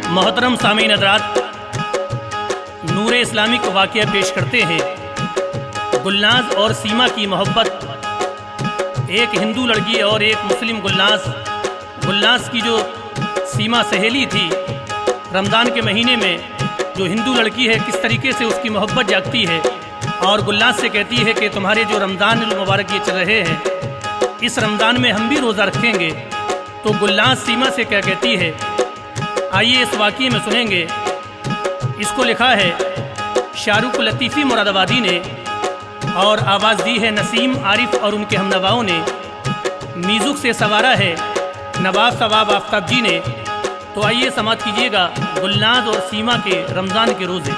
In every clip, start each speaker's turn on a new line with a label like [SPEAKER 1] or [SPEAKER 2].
[SPEAKER 1] मोहतरम सामीन हज़रात, नूर इस्लामिक वाक़या पेश करते हैं। गुलनाज और सीमा की मोहब्बत। एक हिंदू लड़की और एक मुस्लिम गुलनाज की जो सीमा सहेली थी, रमज़ान के महीने में जो हिंदू लड़की है किस तरीके से उसकी मोहब्बत जागती है और गुलनाज से कहती है कि तुम्हारे जो रमज़ान मुबारक ये चल रहे हैं, इस रमज़ान में हम भी रोज़ा रखेंगे। तो गुलनाज सीमा से क्या कहती है, आइए इस वाक़ये में सुनेंगे। इसको लिखा है शाहरुख लतीफ़ी मुरादाबादी ने और आवाज़ दी है नसीम आरिफ और उनके हमनवाओं ने। म्यूज़िक से सवारा है नवाब सवाब आफ्ताब जी ने। तो आइए समाप्त कीजिएगा गुलनाज और सीमा के रमज़ान के रोज़े।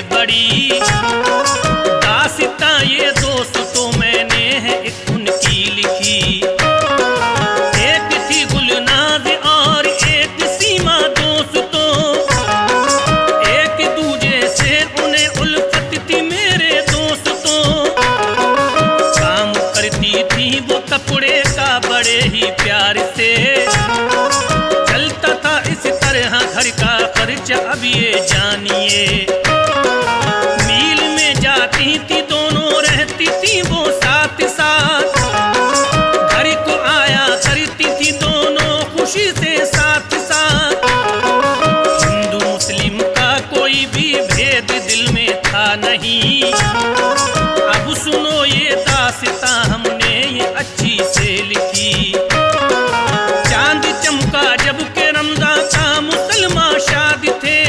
[SPEAKER 1] बड़ी दास्तां ये दोस्तों मैंने है एक उनकी लिखी। एक थी गुलनाज और एक सीमा दोस्तों, एक दूजे से उन्हें उल्फत थी मेरे दोस्तों। काम करती थी वो कपड़े का बड़े ही प्यार से, चलता था इस तरह घर का खर्चा। अब ये जानिए थी दोनों रहती थी वो साथ साथ, घर को आया करती थी दोनों खुशी से साथ साथ। हिंदू मुस्लिम का कोई भी भेद दिल में था नहीं। अब सुनो ये दास्तां हमने ये अच्छी से लिखी। चांद चमका जब के रमज़ान का मुसलमान शाद थे,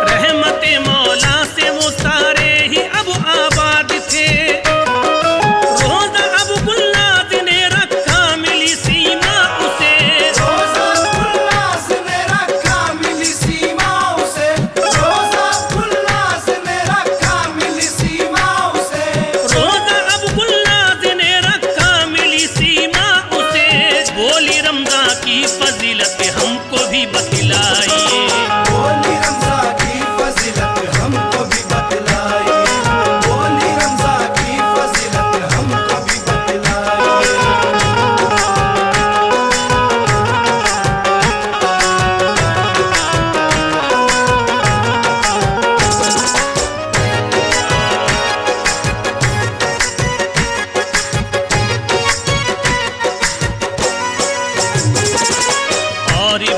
[SPEAKER 1] रहमते मौला से वो सारे आबाद थे। रोज़ा अब गुलनाज ने रखा मिली सीमा उसे,
[SPEAKER 2] रोज़ा गुलनाज ने रखा मिली सीमा उसे, रोज़ा गुलनाज ने रखा मिली सीमा उसे,
[SPEAKER 1] रोज़ा अब गुलनाज ने रखा मिली सीमा उसे। बोली रमज़ान की फजीलत हमको भी बतलाइए,
[SPEAKER 2] बोली रमज़ान की फजीलत हमको भी बतलाइए।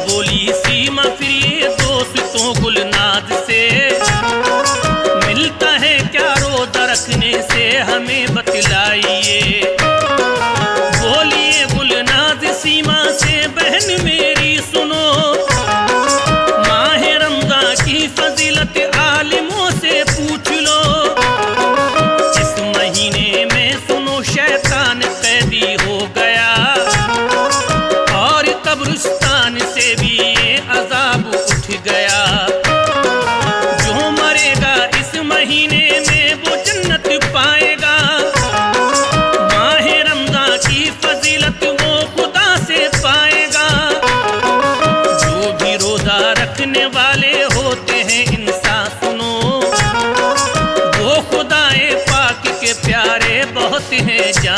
[SPEAKER 1] बोली सीमा फिर ये दोस्तों गुलनाज से, मिलता है क्या रोज़ा रखने से हमें बतलाइए। बोलिए गुलनाज सीमा से, बहन मेरी सुनो, माह रमज़ान की फजीलत आलिमों से पूछ लो। इस महीने में सुनो शैतान कैदी हो गया और कब्रिस्तान से भी ये अजाब उठ गया। जो मरेगा इस महीने में वो जन्नत पाएगा।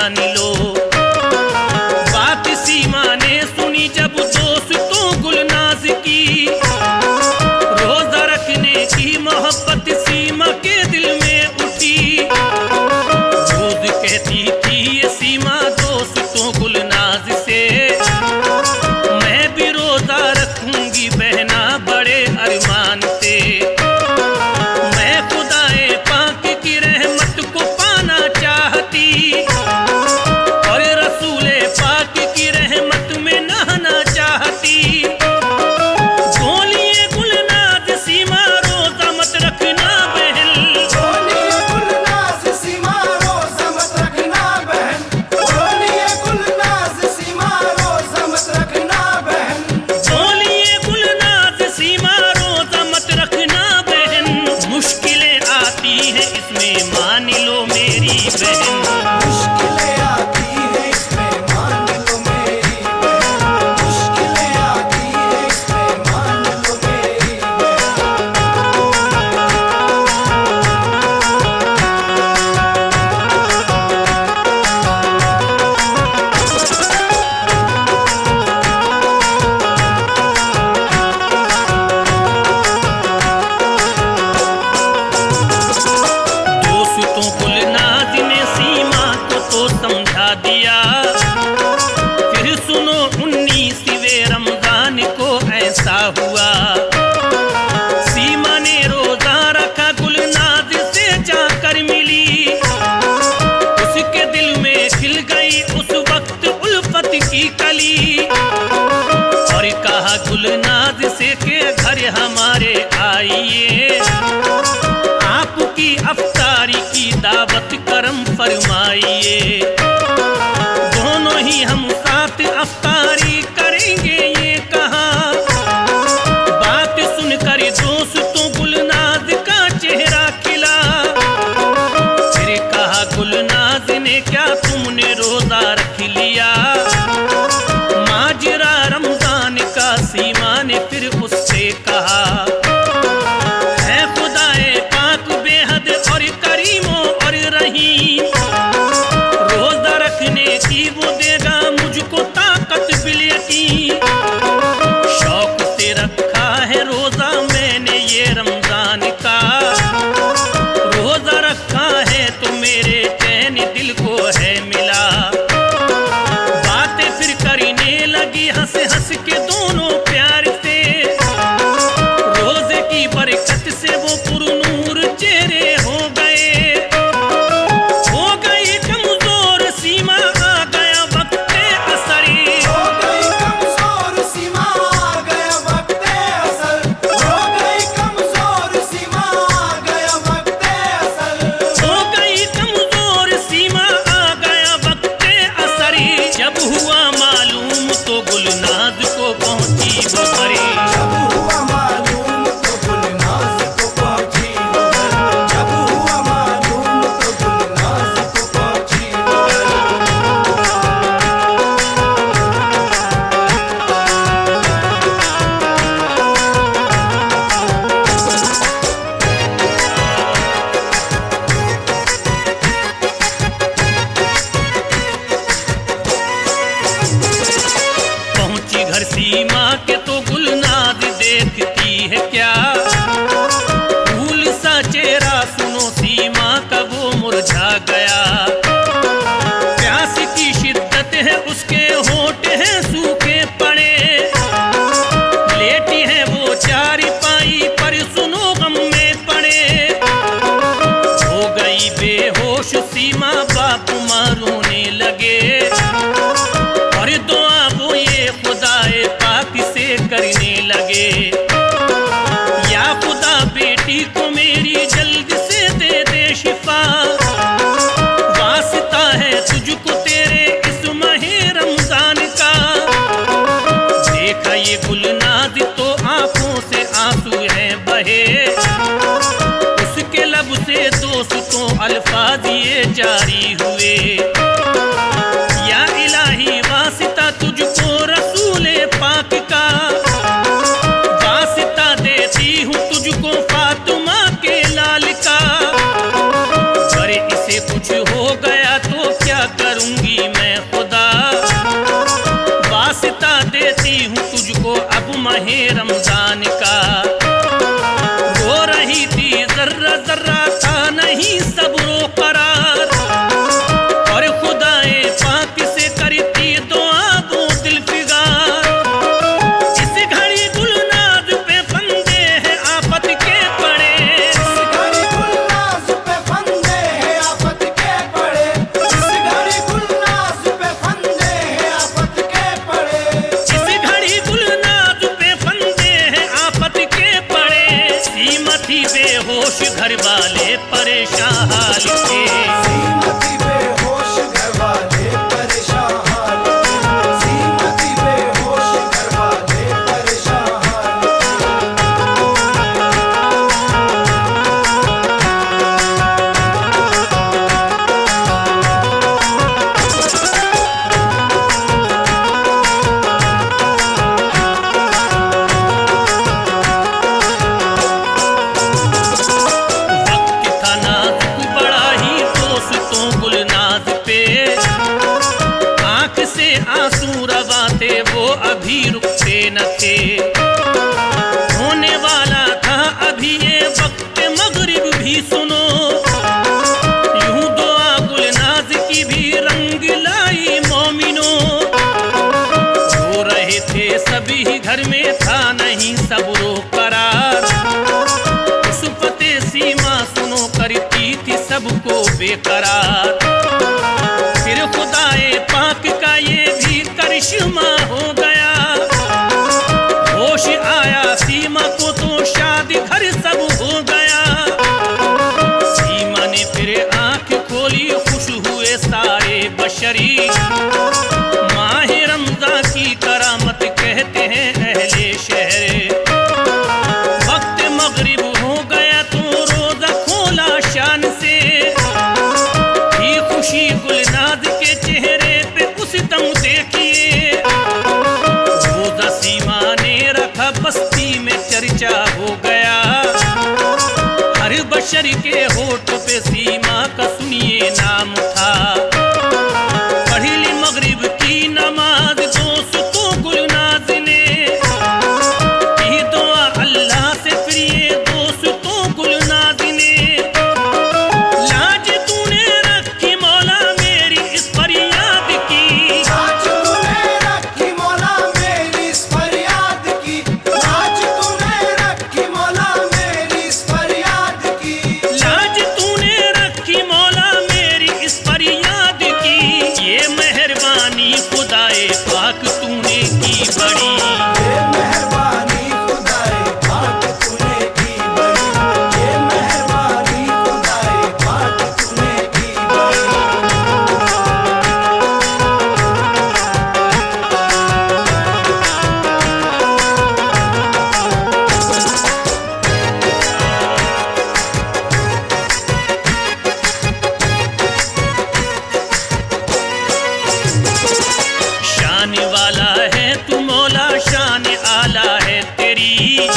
[SPEAKER 1] जान लो। बात सीमा ने सुनी जब दोस्तों गुलनाज की, रोजा रखने की मोहब्बत सीमा के दिल में उठी। रोज कहती थी ये सीमा दोस्तों गुलनाज से, मैं भी रोजा रखूंगी बहना बड़े अरमान से। मैं खुदाए पाक की रहमत को पाना चाहती, और रसूले पाक की रहमत में नहाना चाहती। बोलिए गुलनाज सीमा रोजा मत रखना बहन,
[SPEAKER 2] बोलिए गुलनाज सीमा रोजा मत रखना बहन, बोलिए गुलनाज सीमा रोजा मत रखना बहन।
[SPEAKER 1] बोलिए गुलनाज सीमा रोजा मत रखना बहन। मुश्किलें आती हैं इसमें मान लो मेरी बहन,
[SPEAKER 2] मुश्किलें आती हैं इसमें मान लो मेरी बहन, मुश्किलें आती हैं इसमें मान लो मेरी बहन।
[SPEAKER 1] दोस्तों गुलनाज ने सीमा को तो समझा दिया। फिर सुनो 19वें रमजान को ऐसा हुआ, सीमा ने रोजा रखा गुलनाज से जाकर मिली। उसके दिल में खिल गई उस वक्त उल्फत की कली, और कहा गुलनाज से के घर हमारे आइए, आपकी अफ्तारी की दावत करम फरमाइए। दोनों ही हम साथ अफ्तारी करेंगे ये कहा। बात सुनकर दोस्तों गुलनाज का चेहरा खिला। फिर कहा गुलनाज ने क्या तुमने रोजा रख लिया? माजरा रमजान का सीमा ने फिर उससे कहा। है खुदाए पाक बेहद और करीमो और रहीम, रोजा रखने की वो देगा मुझको ताकत बिल यकीन। शौक से रखा है रोजा मैंने ये रमजान का, रोजा रखा है तो मेरे चैन दिल को है मिला। बातें फिर करने लगी हंस हंस के दोनों प्यार से, रोजे की बरकत से वो पुरनूर चेहरे हो गए। हो गई कमजोर सीमा आ गया वक्त असरी,
[SPEAKER 2] हो गई कमजोर सीमा आ गया वक्त असल, हो गई कमजोर सीमा आ गया वक्त असल।
[SPEAKER 1] हो गई कमजोर सीमा आ गया वक्त असरी। जब हुआ मालूम तो गुलनाज को पहुंची वो घड़ी।
[SPEAKER 2] जब हुआ मालूम तो गुलनाज को पहुंची वो घर, जब हुआ मालूम तो गुलनाज को पहुंची वो घर।
[SPEAKER 1] पहुंची घर सीमा के तो गुलनाज देखती है क्या, फूल सा चेहरा सुनो सीमा का वो मुरझा गया। प्यास की शिद्दत है उसके होठ हैं सूखे पड़े, लेटी है वो चारपाई पर सुनो गम में पड़े। हो गई बेहोश सीमा बाप माँ रोने लगे, और दुआ वो ये खुदाए पाक से करने लगे। या खुदा बेटी को मेरी जल्द से दे दे शिफा, वास्ता है तुझको तेरे इस महीने रमजान का। देखा ये गुलनाज तो आंखों से आंसू हैं बहे, उसके लब से दोस्तों अल्फाज ये जारी हुए। या इलाही वास्ता तुझको रसूले पाक का, वास्ता देती हूँ तुझको फातिमा के लाल का। अरे इसे कुछ हो गया तो क्या करूँ माहे रमजान का। रो रही थी जर्रा जर्रा था नहीं सब्रो करार, और खुदाए पाक से करती दुआ वो दिल फिगार। इस घड़ी गुलनाज पे फंदे हैं आफत के पड़े,
[SPEAKER 2] इस घड़ी गुलनाज पे फंदे हैं आफत के पड़े, इस घड़ी गुलनाज पे फंदे हैं आफत के पड़े।
[SPEAKER 1] इस घड़ी गुलनाज पे फंदे हैं आफत के पड़े। सीमा थी बेहोश घर वाले परेशान हाल के,
[SPEAKER 2] सीमती बेहोश घर वाले परेशान हाल के, सीमती बेहोश घर वाले परेशान हाल के।
[SPEAKER 1] वक्त था नाजुक बड़ा ही दोस्तों गुलनाज पे, आंख से आंसू रवा थे वो अभी रुकते न थे। होने वाला था अभी ये वक्त मगरिब भी सुनो, यूं दुआ गुलनाज की भी रंग लाई मोमिनो। रो रहे थे सभी घर में था नहीं सब्रो करार, उस फते सीमा सुनो करती थी सबको बेकरार। फिर खुदाए पाक का ये भी करिश्मा हो गया, होश आया सीमा को तो शादी घर सब हो गया। सीमा ने फिर आंख खोली खुश हुए सारे बशरी, माहे रमजान की करामत कहते हैं अहले शहर। वक्त मगरिब हो गया तो रोजा खोला शान से, ही खुशी गुलनाज के चेहरे पे उस दम देखिए। रोजा सीमा ने रखा बस्ती में चर्चा हो गया, हर बशर के होठ पे सीमा का सुनिए नाम था। पढ़ी ली मगरिब की नमाज दोस्तों गुलनाज ने, की दुआ अल्लाह से फिर ये दोस्तों गुलनाज ने। लाज तूने रखी मौला मेरी इस फरियाद की,
[SPEAKER 2] लाज तूने रखी मौला मेरी इस फरियाद की, लाज तूने रखी मौला मेरी इस फरियाद की।
[SPEAKER 1] लाज तूने रखी मौला मेरी इस फरियाद की। ये मेहरबानी खुदाए पाक तूने की बड़ी,
[SPEAKER 2] ये मेहरबानी खुदाए पाक तूने की बड़ी, ये मेहरबानी खुदाए पाक तूने की बड़ी।
[SPEAKER 1] शान वाला है तू मौला शान आला है तेरी।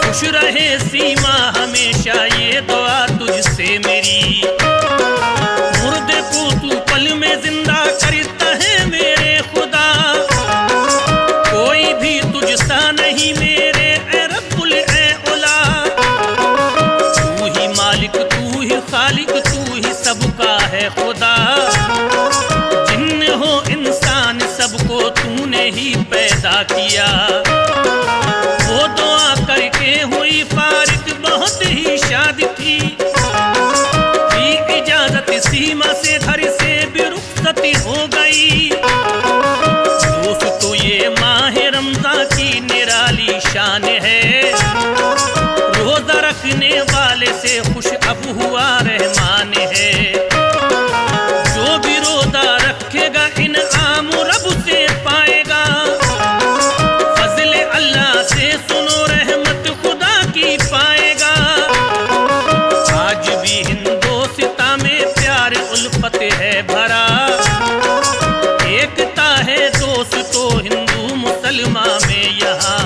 [SPEAKER 1] खुश रहे सीमा हमेशा ये दुआ तुझसे मेरी। मुर्दे को तू पल में जिंदा करता है मेरे खुदा, कोई भी तुझसा नहीं मेरे ए रब्बुल ए औला। तू ही मालिक तू ही खालिक तू ही सबका है खुदा। जिन्न हो इंसान सबको तूने ही पैदा किया, वो दुआ करके हुई फारिग बहुत ही शादी थी। इजाजत सीमा से घर से भी रुखसती हो गई। दोस्तों ये माह रमजान की निराली शान है, रोजा रखने वाले से खुश अब हुआ रहमान है। जो भी रोजा रखेगा इनाम रब से पाएगा, फजले अल्लाह से सुनो रहमत खुदा की पाएगा। आज भी हिंदोस्तां में प्यार उल्फत है भरा, एकता है दोस्तों हिंदू मुसलमान में यहाँ।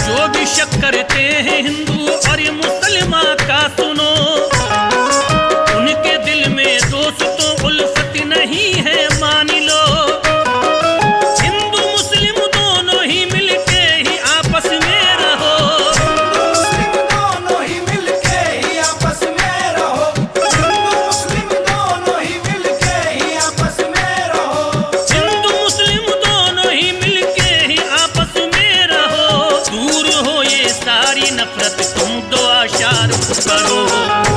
[SPEAKER 1] जो भी शक करते हैं हिंदू और ये मुसलमान का सुनो, उनके दिल में दोस्तों उल्फत नहीं है मान लो। हिंदू मुस्लिम दोनों ही मिल नफरत तुम दुआ शार करो।